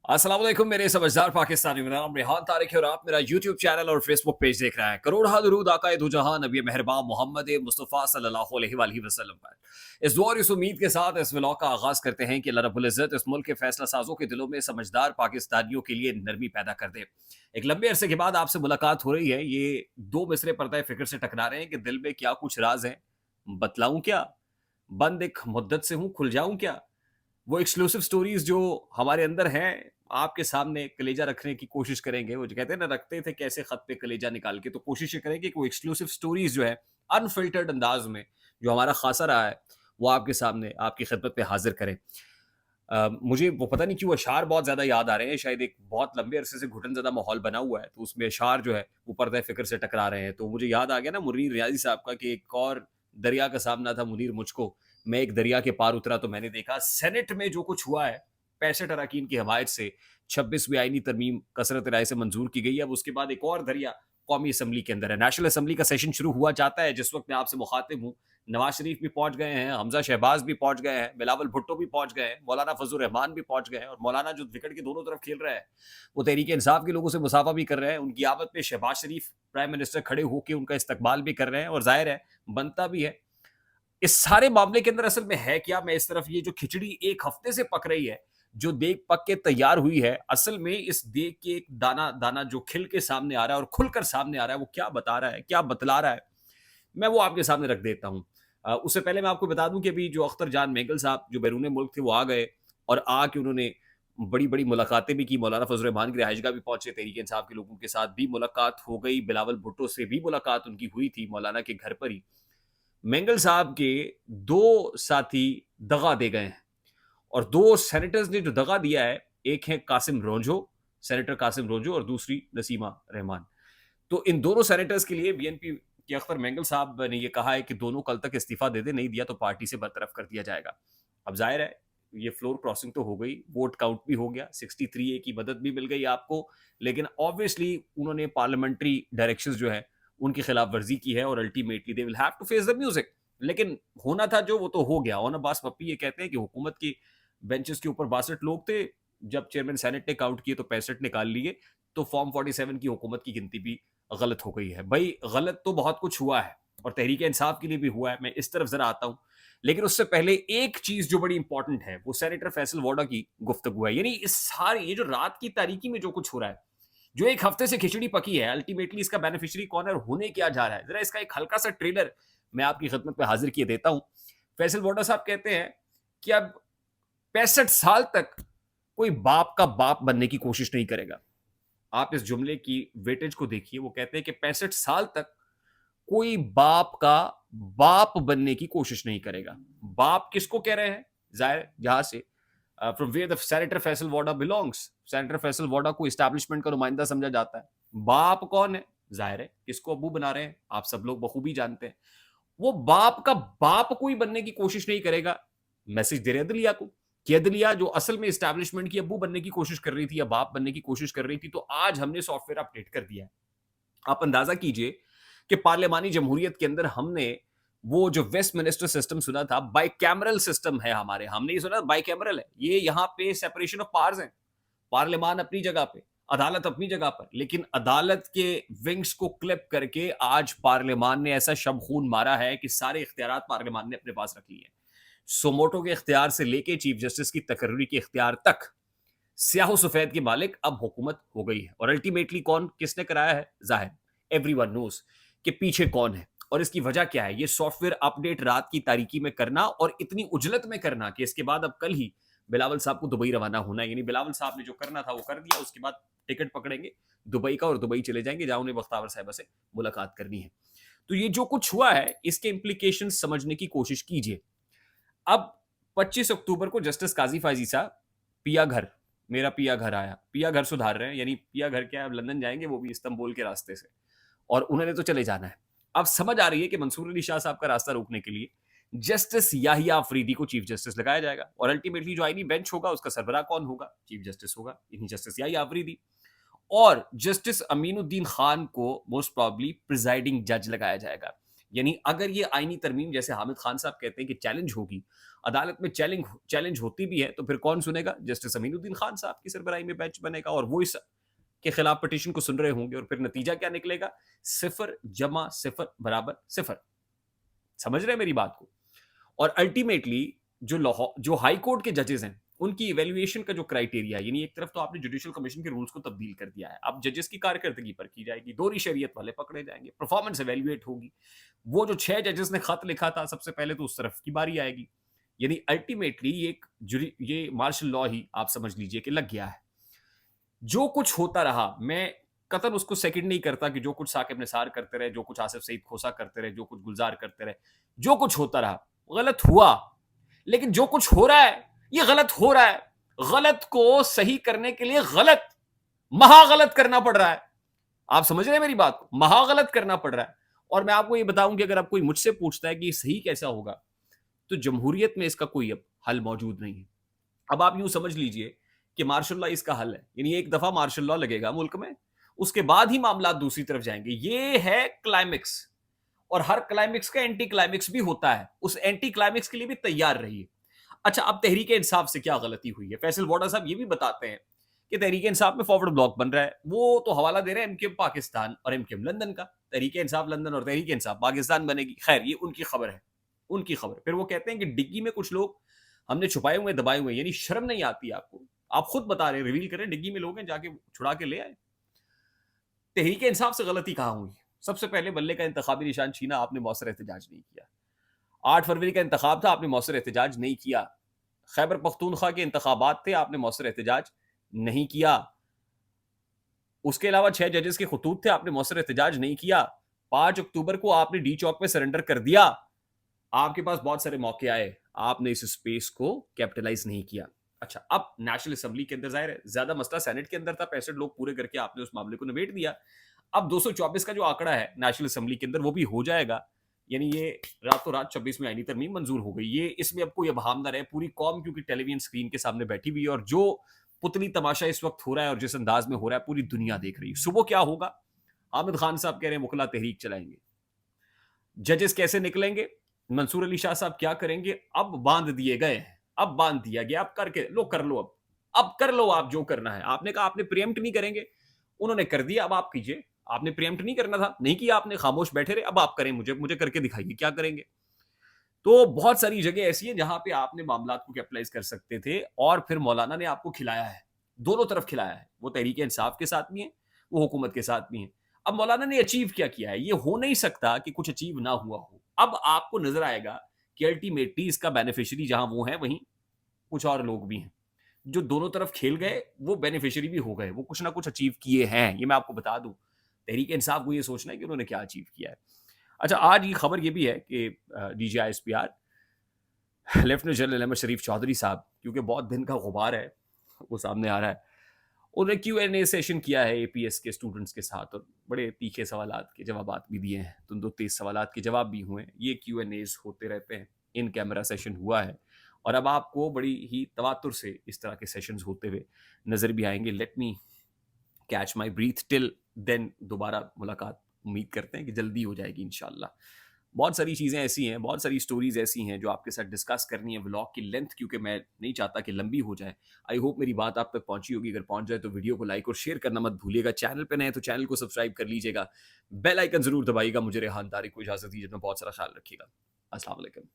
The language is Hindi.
अस्सलाम वालेकुम मेरे समझदार पाकिस्तानी, मेरा नाम रेहान तारिक है और आप मेरा यूट्यूब चैनल और फेसबुक पेज देख रहे हैं। करोड़ दुरूद आका दो जहां नबी मेहरबान मोहम्मद मुस्तफ़ा सल्लल्लाहु अलैहि वसल्लम पर। इस दुआ और इस उम्मीद के साथ इस व्लॉग का आगाज करते हैं कि अल्लाह रब्बुल इज़्ज़त इस मुल्क के फैसला साजों के दिलों में समझदार पाकिस्तानियों के लिए नरमी पैदा कर दे। एक लंबे अरसे के बाद आपसे मुलाकात हो रही है। ये दो मिसरे पर्दा फिक्र से टकरा रहे हैं कि दिल में क्या कुछ राज है, बतलाऊं क्या, बंद एक मुद्दत से हूं, खुल जाऊं क्या। वो एक्सक्लूसिव स्टोरीज जो हमारे अंदर हैं, आपके सामने कलेजा रखने की कोशिश करेंगे। वो जो कहते हैं ना, रखते थे कैसे खत पे कलेजा निकाल के, तो कोशिश ये करेंगे कि वो एक्सक्लूसिव स्टोरीज जो है अनफिल्टर्ड अंदाज में, जो हमारा खासा रहा है, वो आपके सामने आपकी खिदमत में हाजिर करें। मुझे वो पता नहीं क्यों अशार बहुत ज़्यादा याद आ रहे हैं। शायद एक बहुत लंबे अरसे से घुटन ज़दा माहौल बना हुआ है, तो उसमें अशार जो है वो पर्दा फ़िक्र से टकरा रहे हैं। तो मुझे याद आ गया ना मुनीर रियाज़ी साहब का, कि एक और दरिया का सामना था मुनीर मुझको। मैं एक दरिया के पार उतरा तो मैंने देखा सेनेट में जो कुछ हुआ है, 65 अरकान की हमायत से 26वीं आईनी तरमीम कसरत राय से मंजूर की गई है। अब उसके बाद एक और दरिया कौमी असम्बली के अंदर है। नेशनल असम्बली का सेशन शुरू हुआ जाता है जिस वक्त मैं आपसे मुखातिब हूँ। नवाज शरीफ भी पहुंच गए हैं, हमजा शहबाज भी पहुंच गए हैं, बिलावल भुट्टो भी पहुंच गए हैं, मौलाना फजल रहमान भी पहुंच गए हैं। और मौलाना जो विकेट के दोनों तरफ खेल रहा है, वो तहरीक इंसाफ के लोगों से मुसाफा भी कर रहे हैं। उनकी आवत पे शहबाज शरीफ प्राइम मिनिस्टर खड़े होकर उनका इस्तकबाल भी कर रहे हैं, और जाहिर है बनता भी है। इस सारे मामले के अंदर असल में है क्या? मैं इस तरफ ये जो खिचड़ी एक हफ्ते से पक रही है, जो देख पक के तैयार हुई है, असल में इस देख के एक दाना दाना जो खिल के सामने आ रहा है और खुलकर सामने आ रहा है, वो क्या बता रहा है, क्या बतला रहा है, मैं वो आपके सामने रख देता हूँ। उससे पहले मैं आपको बता दूं कि अभी जो अख्तर जान मेंगल साहब जो बैरून मुल्क थे, वो आ गए और आके उन्होंने बड़ी-बड़ी मुलाकातें भी की। मौलाना फजल रहमान की रिहाइशगाह भी पहुंचे, तहरीक इंसाफ के लोगों के साथ भी मुलाकात हो गई, बिलावल भुट्टो से भी मुलाकात उनकी हुई थी मौलाना के घर पर ही। मेंगल साहब के 2 साथी दगा दे गए हैं, और 2 सेनेटर्स ने जो दगा दिया है, एक है कासिम रोंझो, सेनेटर कासिम रोंझो, और दूसरी नसीमा रहमान। तो इन दोनों सेनेटर्स के लिए बीएनपी के अख्तर मेंगल साहब ने ये कहा है कि दोनों कल तक इस्तीफा दे दे, नहीं दिया तो पार्टी से बरतरफ कर दिया जाएगा। अब जाहिर है ये फ्लोर क्रॉसिंग तो हो गई, वोट काउंट भी हो गया, 63 ए की मदद भी मिल गई आपको, लेकिन ऑब्वियसली उन्होंने पार्लियामेंट्री डायरेक्शंस जो है उनकी खिलाफ वर्जी की है, और ultimately they will have to face the music. लेकिन होना था जो, वो तो हो गया। ऑन अब्बास पप्पी ये कहते हैं कि हुकूमत की बेंचेस के ऊपर 62 लोग थे, जब चेयरमैन सेनेट ने काउंट किए तो 65 निकाल लिए, तो फॉर्म 47 की हुकूमत की गिनती भी गलत हो गई है। भाई गलत तो बहुत कुछ हुआ है, और तहरीक इंसाफ के लिए भी हुआ है, मैं इस तरफ जरा आता हूं। लेकिन उससे पहले एक चीज जो बड़ी इंपॉर्टेंट है, वो सेनेटर फैसल वोडा की गुफ्तगू है। यानी इस सारी ये जो रात की तारीकी में जो कुछ हो रहा है, जो एक हफ्ते से खिचड़ी पकी है, अल्टीमेटली इसका बेनिफिशियरी कौन है और होने क्या जा रहा है, जरा इसका एक हल्का सा ट्रेलर मैं आपकी खिदमत में हाजिर किए देता हूं। फैसल वोडा साहब कहते हैं कि अब 65 साल तक कोई बाप का बाप बनने की कोशिश नहीं करेगा। आप इस जुमले की वेटेज को देखिए। वो कहते हैं कि 65 साल तक कोई बाप का बाप बनने की कोशिश नहीं करेगा। बाप किसको कह रहे हैं? जाहिर जहां से from where the senator Faisal Vawda belongs, senator Faisal Vawda को एस्टैब्लिशमेंट का नुमाइंदा समझा जाता है। बाप कौन है? जाहिर है किसको अबू बना रहे हैं, आप सब लोग बखूबी जानते हैं। वो बाप का बाप कोई बनने की कोशिश नहीं करेगा। मैसेज दे रहे अदलिया को, कि अदलिया जो असल में एस्टैब्लिशमेंट की अबू बनने की कोशिश कर रही थी या बाप बनने की कोशिश कर रही थी, तो आज हमने सॉफ्टवेयर अपडेट कर दिया है। आप अंदाजा कीजिए कि पार्लियामानी जमहूरियत के अंदर हमने वो जो वेस्टमिनिस्टर सिस्टम सुना था, बाइकैमरल सिस्टम है हमारे, हमने ये सुना बाइकैमरल है। ये यहाँ पे सेपरेशन ऑफ पावर्स है, पार्लियामान अपनी जगह पे, अदालत अपनी जगह पर, लेकिन अदालत के विंग्स को क्लिप करके आज पार्लियामान ने ऐसा शब खून मारा है कि सारे इख्तियारात पार्लियामान ने अपने पास रख लिए हैं। सोमोटो के इख्तियार से लेके चीफ जस्टिस की तकर्री के इख्तियार तक, स्याह सफेद की मालिक अब हुकूमत हो गई है। और अल्टीमेटली कौन किसने कराया है? जाहिर एवरीवन नोस कि पीछे कौन है और इसकी वजह क्या है। ये सॉफ्टवेयर अपडेट रात की तारीकी में करना और इतनी उजलत में करना कि इसके बाद अब कल ही बिलावल साहब को दुबई रवाना होना है। यानी बिलावल साहब ने जो करना था वो कर दिया, उसके बाद टिकट पकड़ेंगे दुबई का और दुबई चले जाएंगे जहां उन्हें बख्तावर साहबा से मुलाकात करनी है। तो ये जो कुछ हुआ है, इसके इंप्लीकेशन समझने की कोशिश कीजिए। अब 25 अक्टूबर को जस्टिस काजी फायजी साहब पिया घर, मेरा पिया घर आया, पिया घर सुधार रहे हैं। यानी पिया घर क्या है, अब लंदन जाएंगे, वो भी इस्तांबुल के रास्ते से, और उन्होंने तो चले जाना है। अब समझ आ रही है कि मंसूर अली शाह साहब का रास्ता रोकने के लिए जस्टिस याहिया अफरीदी को चीफ जस्टिस लगाया जाएगा, और अल्टीमेटली जो आईनी बेंच होगा उसका सरबराह कौन होगा? चीफ जस्टिस होगा, इन्हीं जस्टिस याहिया अफरीदी। और जस्टिस अमीनुद्दीन खान को मोस्ट प्रॉब्ली प्रिजाइडिंग जज लगाया जाएगा। यानी अगर ये आईनी तरमीम जैसे हामिद खान साहब कहते हैं कि चैलेंज होगी, अदालत में चैलेंज होती भी है, तो फिर कौन सुनेगा? जस्टिस अमीनुद्दीन खान साहब की सरबराही में बेंच बनेगा और वो इस के खिलाफ पिटीशन को सुन रहे होंगे और फिर नतीजा क्या निकलेगा? 0 जमा 0 बराबर 0। समझ रहे हैं मेरी बात को? और अल्टीमेटली जो हाई कोर्ट के जजेस हैं, उनकी इवैल्यूएशन का जो क्राइटेरिया है, यानी एक तरफ तो आपने जुडिशियल कमीशन के रूल्स को तब्दील कर दिया है, अब जजेस की कारकर्दगी पर की जाएगी, दोहरी शरीयत वाले पकड़े जाएंगे, परफॉर्मेंस इवैल्यूएट होगी। वो जो 6 जजेस ने खत लिखा था, सबसे पहले तो उस तरफ की बारी आएगी। यानी अल्टीमेटली ये मार्शल लॉ ही आप समझ लीजिए कि लग गया है। जो कुछ होता रहा, मैं कतन उसको सेकंड नहीं करता कि जो कुछ साकिब निसार करते रहे, जो कुछ आसिफ सईद खोसा करते रहे, जो कुछ गुलजार करते रहे, जो कुछ होता रहा, गलत हुआ। लेकिन जो कुछ हो रहा है, ये गलत हो रहा है। गलत को सही करने के लिए गलत, महागलत करना पड़ रहा है। आप समझ रहे हैं मेरी बात को? महागलत करना पड़ रहा है। और मैं आपको ये बताऊं कि अगर आप कोई मुझसे पूछता है कि ये सही कैसा होगा, तो जमहूरियत में इसका कोई अब हल मौजूद नहीं है। अब आप यूं समझ लीजिए कि मार्शल लॉ इसका हल है, यानी एक दफा मार्शल लॉ लगेगा मुल्क में, उसके बाद ही मामला दूसरी तरफ जाएंगे। ये है क्लाइमेक्स, और हर क्लाइमेक्स का एंटी क्लाइमेक्स भी होता है। उस एंटी क्लाइमेक्स के लिए भी तैयार रहिए। अच्छा, अब तहरीक इंसाफ से क्या गलती हुई है? फैसल वोडा साहब ये भी बताते हैं कि तहरीक इंसाफ में फॉरवर्ड ब्लॉक बन रहा है। वो तो हवाला दे रहे हैं एमकेएम पाकिस्तान और एमकेएम लंदन का। तहरीक इंसाफ लंदन और तहरीक इंसाफ पाकिस्तान बनेगी। खैर, ये उनकी खबर है, उनकी खबर। फिर वो कहते हैं कि डिग्गी में कुछ लोग हमने छुपाए हुए दबाए हुए, यानी शर्म नहीं आती आपको? आप खुद बता रहे, रिवील करें, डिग्गी में लोग हैं, जाके छुड़ा के ले आए। तहरीक इंसाफ से गलती कहां हुई? सबसे पहले बल्ले का इंतखाबी निशान छीना, आपने मौसर एहतजाज नहीं किया। 8 फरवरी का इंतखाब था, आपने मौसर एहतजाज नहीं किया। खैबर पख्तूनख्वा के इंतखाबात थे, आपने मौसर एहतजाज नहीं किया। उसके अलावा 6 जजेस के खतूत थे, आपने मौसर एहतजाज नहीं किया। 5 अक्टूबर को आपने डी चौक में सरेंडर कर दिया। आपके पास बहुत सारे मौके आए, आपने इस स्पेस को कैपिटलाइज नहीं किया। अच्छा, अब नेशनल असेंबली के अंदर जाहिर है ज्यादा मसला सेनेट के अंदर था, 65 लोग पूरे करके आपने उस मामले को निबेट दिया। अब 224 का जो आंकड़ा है नेशनल असेंबली के अंदर, वो भी हो जाएगा। यानी ये रातों रात 26 में आईनी तरमीम मंजूर हो गई। ये इसमें अब कोई अभाम ना रहे, पूरी कौम क्योंकि टेलीविजन स्क्रीन के सामने बैठी हुई है, और जो पुतली तमाशा इस वक्त हो रहा है और जिस अंदाज में हो रहा है, पूरी दुनिया देख रही है। सुबह क्या होगा? आमिद खान साहब कह रहे हैं मुकला तहरीक चलाएंगे। जजेस कैसे निकलेंगे? मंसूर अली शाह साहब क्या करेंगे? अब बांध दिए गए हैं, अब बांध दिया गया, अब करके लो, कर लो, अब कर लो आप जो करना है। आपने कहा आपने प्रिएम्प्ट नहीं करेंगे, उन्होंने कर दिया, अब आप कीजिए। आपने प्रिएम्प्ट नहीं करना था, नहीं किया आपने, खामोश बैठे रहे, अब आप करें, मुझे मुझे करके दिखाइए क्या करेंगे। तो बहुत सारी जगह ऐसी है जहां पे आपने मामला को कैपिटलाइज कर सकते थे, और फिर मौलाना ने आपको खिलाया है, दोनों तरफ खिलाया है। वो तहरीक इंसाफ के साथ भी है, वो हुकूमत के साथ भी है। अब मौलाना ने अचीव क्या किया है? ये हो नहीं सकता कि कुछ अचीव ना हुआ हो। अब आपको नजर आएगा कि अल्टीमेटली इसका बेनिफिशियरी जहां वो है, वहीं कुछ और लोग भी हैं जो दोनों तरफ खेल गए, वो बेनिफिशियरी भी हो गए, वो कुछ ना कुछ अचीव किए हैं। ये मैं आपको बता दूं, तहरीक इंसाफ को ये सोचना है कि उन्होंने क्या अचीव किया है। अच्छा, आज ये खबर ये भी है कि DGISPR लेफ्टिनेंट जनरल अहमद शरीफ चौधरी साहब, क्योंकि बहुत दिन का गुबार है वो सामने आ रहा है, उन्होंने Q&A सेशन किया है APS के स्टूडेंट्स के साथ, और बड़े तीखे सवालात के जवाबात भी दिए हैं, तो 2-3 सवालात के जवाब भी हुए हैं। ये Q&As होते रहते हैं, इन कैमरा सेशन हुआ है, और अब आपको बड़ी ही तवातुर से इस तरह के सेशंस होते हुए नजर भी आएंगे। Let me catch my breath till then दोबारा मुलाकात उम्मीद करते हैं कि जल्दी हो जाएगी इंशाल्लाह। बहुत सारी चीज़ें ऐसी हैं, बहुत सारी स्टोरीज ऐसी हैं जो आपके साथ डिस्कस करनी है। व्लॉग की लेंथ क्योंकि मैं नहीं चाहता कि लंबी हो जाए। आई होप मेरी बात आप तक पहुंची होगी। अगर पहुंच जाए तो वीडियो को लाइक और शेयर करना मत भूलिएगा। चैनल पे नए हैं तो चैनल को सब्सक्राइब कर लीजिएगा, बेल आइकन जरूर दबाइएगा। मुझे रेहान तारिक को इजाजत दीजिए, अपना बहुत सारा ख्याल रखिएगा। अस्सलाम वालेकुम।